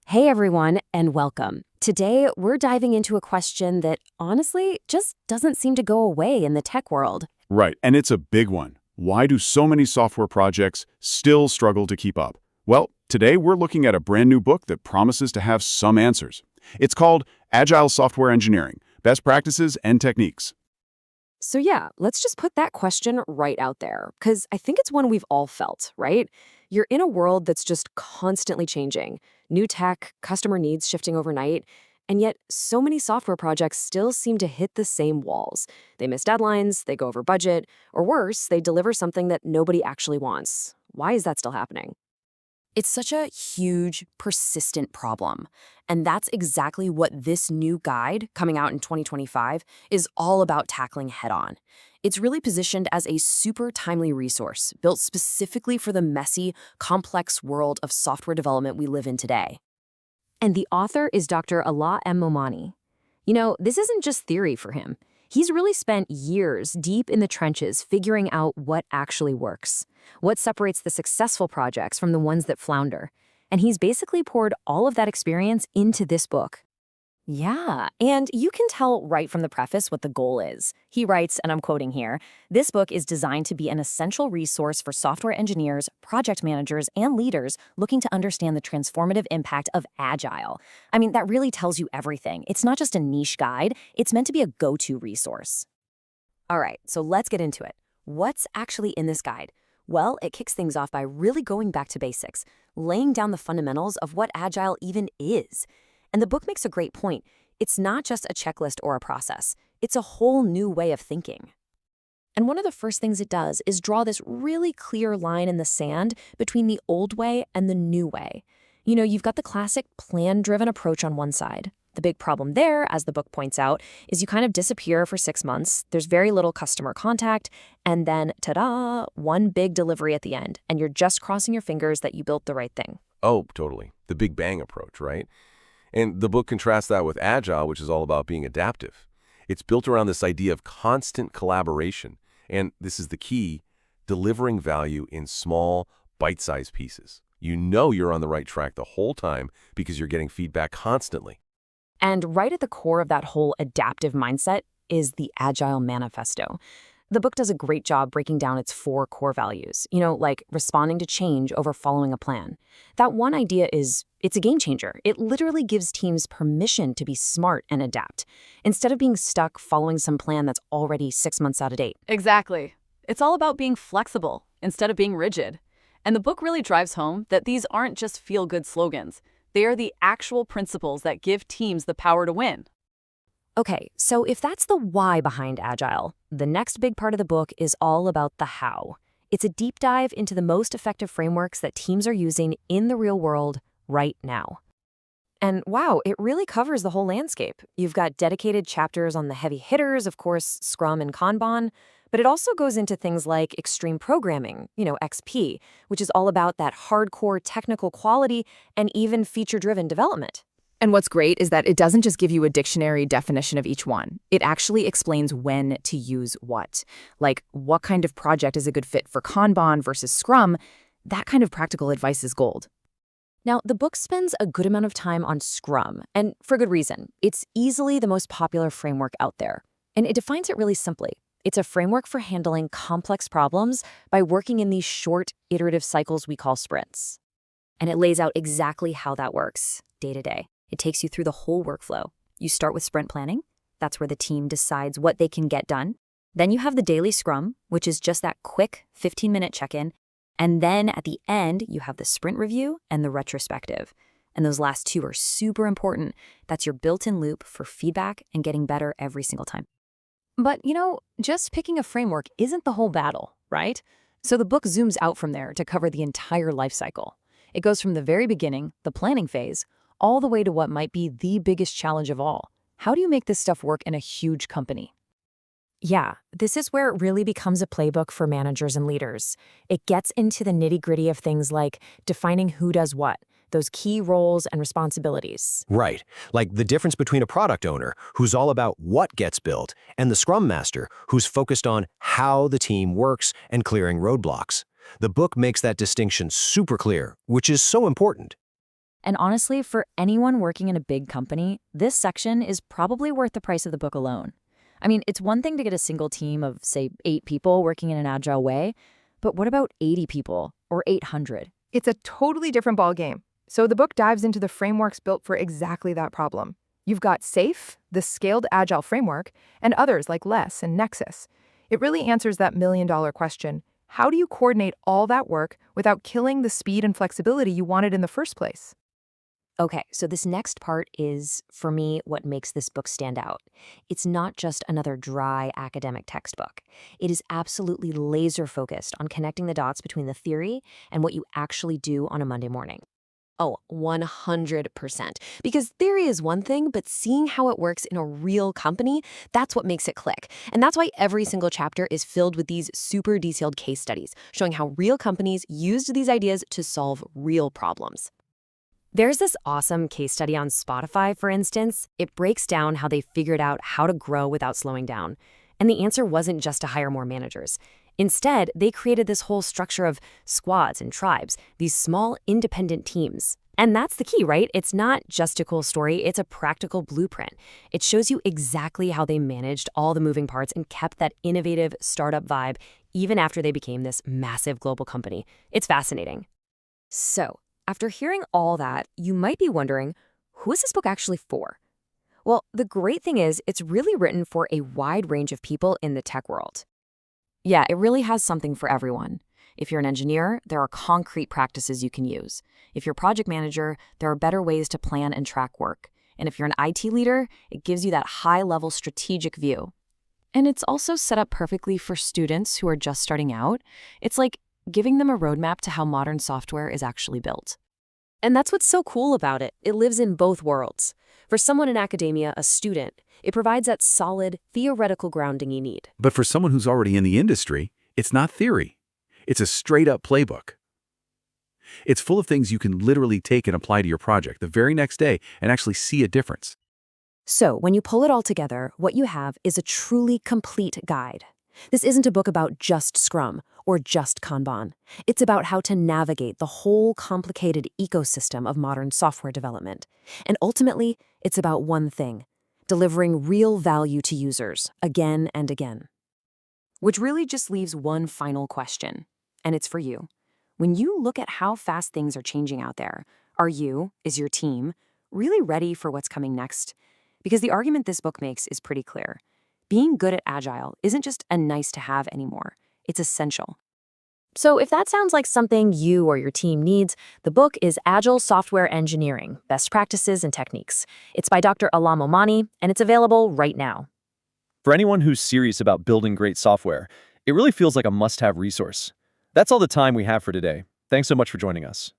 Hey everyone, and welcome. Today, we're diving into a question that honestly just doesn't seem to go away in the tech world. Right, and it's a big one. Why do so many software projects still struggle to keep up? Well, today we're looking at a brand new book that promises to have some answers. It's called Agile Software Engineering: Best Practices and Techniques. So, yeah, let's just put that question right out there, because I think it's one we've all felt, right? You're in a world that's just constantly changing, new tech, customer needs shifting overnight, and yet so many software projects still seem to hit the same walls. They miss deadlines, they go over budget, or worse, they deliver something that nobody actually wants. Why is that still happening? It's such a huge, persistent problem. And that's exactly what this new guide, coming out in 2025, is all about tackling head on. It's really positioned as a super timely resource, built specifically for the messy, complex world of software development we live in today. And the author is Dr. Alaa Momani. You know, this isn't just theory for him. He's really spent years deep in the trenches figuring out what actually works, what separates the successful projects from the ones that flounder. And he's basically poured all of that experience into this book. Yeah, and you can tell right from the preface what the goal is. He writes, and I'm quoting here, "This book is designed to be an essential resource for software engineers, project managers, and leaders looking to understand the transformative impact of Agile." I mean, that really tells you everything. It's not just a niche guide, it's meant to be a go-to resource. All right, so let's get into it. What's actually in this guide? Well, it kicks things off by really going back to basics, laying down the fundamentals of what Agile even is. And the book makes a great point. It's not just a checklist or a process. It's a whole new way of thinking. And one of the first things it does is draw this really clear line in the sand between the old way and the new way. You know, you've got the classic plan-driven approach on one side. The big problem there, as the book points out, is you kind of disappear for 6 months, there's very little customer contact, and then, ta-da, one big delivery at the end, and you're just crossing your fingers that you built the right thing. Oh, totally. The Big Bang approach, right? And the book contrasts that with Agile, which is all about being adaptive. It's built around this idea of constant collaboration, and this is the key, delivering value in small, bite-sized pieces. You know you're on the right track the whole time because you're getting feedback constantly. And right at the core of that whole adaptive mindset is the Agile Manifesto. The book does a great job breaking down its 4 core values, like responding to change over following a plan. That one idea it's a game changer. It literally gives teams permission to be smart and adapt, instead of being stuck following some plan that's already 6 months out of date. Exactly. It's all about being flexible instead of being rigid. And the book really drives home that these aren't just feel-good slogans. They are the actual principles that give teams the power to win. Okay, so if that's the why behind Agile, the next big part of the book is all about the how. It's a deep dive into the most effective frameworks that teams are using in the real world right now. And wow, it really covers the whole landscape. You've got dedicated chapters on the heavy hitters, of course, Scrum and Kanban, but it also goes into things like extreme programming, XP, which is all about that hardcore technical quality and even feature-driven development. And what's great is that it doesn't just give you a dictionary definition of each one. It actually explains when to use what. Like, what kind of project is a good fit for Kanban versus Scrum? That kind of practical advice is gold. Now, the book spends a good amount of time on Scrum, and for good reason. It's easily the most popular framework out there, and it defines it really simply. It's a framework for handling complex problems by working in these short, iterative cycles we call sprints. And it lays out exactly how that works, day to day. It takes you through the whole workflow. You start with sprint planning. That's where the team decides what they can get done. Then you have the daily scrum, which is just that quick 15-minute check-in. And then at the end, you have the sprint review and the retrospective. And those last 2 are super important. That's your built-in loop for feedback and getting better every single time. But, just picking a framework isn't the whole battle, right? So the book zooms out from there to cover the entire life cycle. It goes from the very beginning, the planning phase, all the way to what might be the biggest challenge of all. How do you make this stuff work in a huge company? Yeah, this is where it really becomes a playbook for managers and leaders. It gets into the nitty-gritty of things like defining who does what, those key roles and responsibilities. Right, like the difference between a product owner, who's all about what gets built, and the Scrum Master, who's focused on how the team works and clearing roadblocks. The book makes that distinction super clear, which is so important. And honestly, for anyone working in a big company, this section is probably worth the price of the book alone. I mean, it's one thing to get a single team of, say, 8 people working in an agile way, but what about 80 people or 800? It's a totally different ballgame. So the book dives into the frameworks built for exactly that problem. You've got SAFe, the Scaled Agile Framework, and others like LESS and Nexus. It really answers that million-dollar question: how do you coordinate all that work without killing the speed and flexibility you wanted in the first place? Okay, so this next part is, for me, what makes this book stand out. It's not just another dry academic textbook. It is absolutely laser focused on connecting the dots between the theory and what you actually do on a Monday morning. Oh, 100%. Because theory is one thing, but seeing how it works in a real company, that's what makes it click. And that's why every single chapter is filled with these super detailed case studies, showing how real companies used these ideas to solve real problems. There's this awesome case study on Spotify, for instance. It breaks down how they figured out how to grow without slowing down. And the answer wasn't just to hire more managers. Instead, they created this whole structure of squads and tribes, these small, independent teams. And that's the key, right? It's not just a cool story, it's a practical blueprint. It shows you exactly how they managed all the moving parts and kept that innovative startup vibe even after they became this massive global company. It's fascinating. So, after hearing all that, you might be wondering, who is this book actually for? Well, the great thing is, it's really written for a wide range of people in the tech world. Yeah, it really has something for everyone. If you're an engineer, there are concrete practices you can use. If you're a project manager, there are better ways to plan and track work. And if you're an IT leader, it gives you that high-level strategic view. And it's also set up perfectly for students who are just starting out. It's like giving them a roadmap to how modern software is actually built. And that's what's so cool about it. It lives in both worlds. For someone in academia, a student, it provides that solid, theoretical grounding you need. But for someone who's already in the industry, it's not theory. It's a straight-up playbook. It's full of things you can literally take and apply to your project the very next day and actually see a difference. So when you pull it all together, what you have is a truly complete guide. This isn't a book about just Scrum or just Kanban. It's about how to navigate the whole complicated ecosystem of modern software development. And ultimately, it's about one thing: delivering real value to users again and again. Which really just leaves one final question, and it's for you. When you look at how fast things are changing out there, is your team, really ready for what's coming next? Because the argument this book makes is pretty clear. Being good at Agile isn't just a nice-to-have anymore. It's essential. So if that sounds like something you or your team needs, the book is Agile Software Engineering: Best Practices and Techniques. It's by Dr. Alaa Momani, and it's available right now. For anyone who's serious about building great software, it really feels like a must-have resource. That's all the time we have for today. Thanks so much for joining us.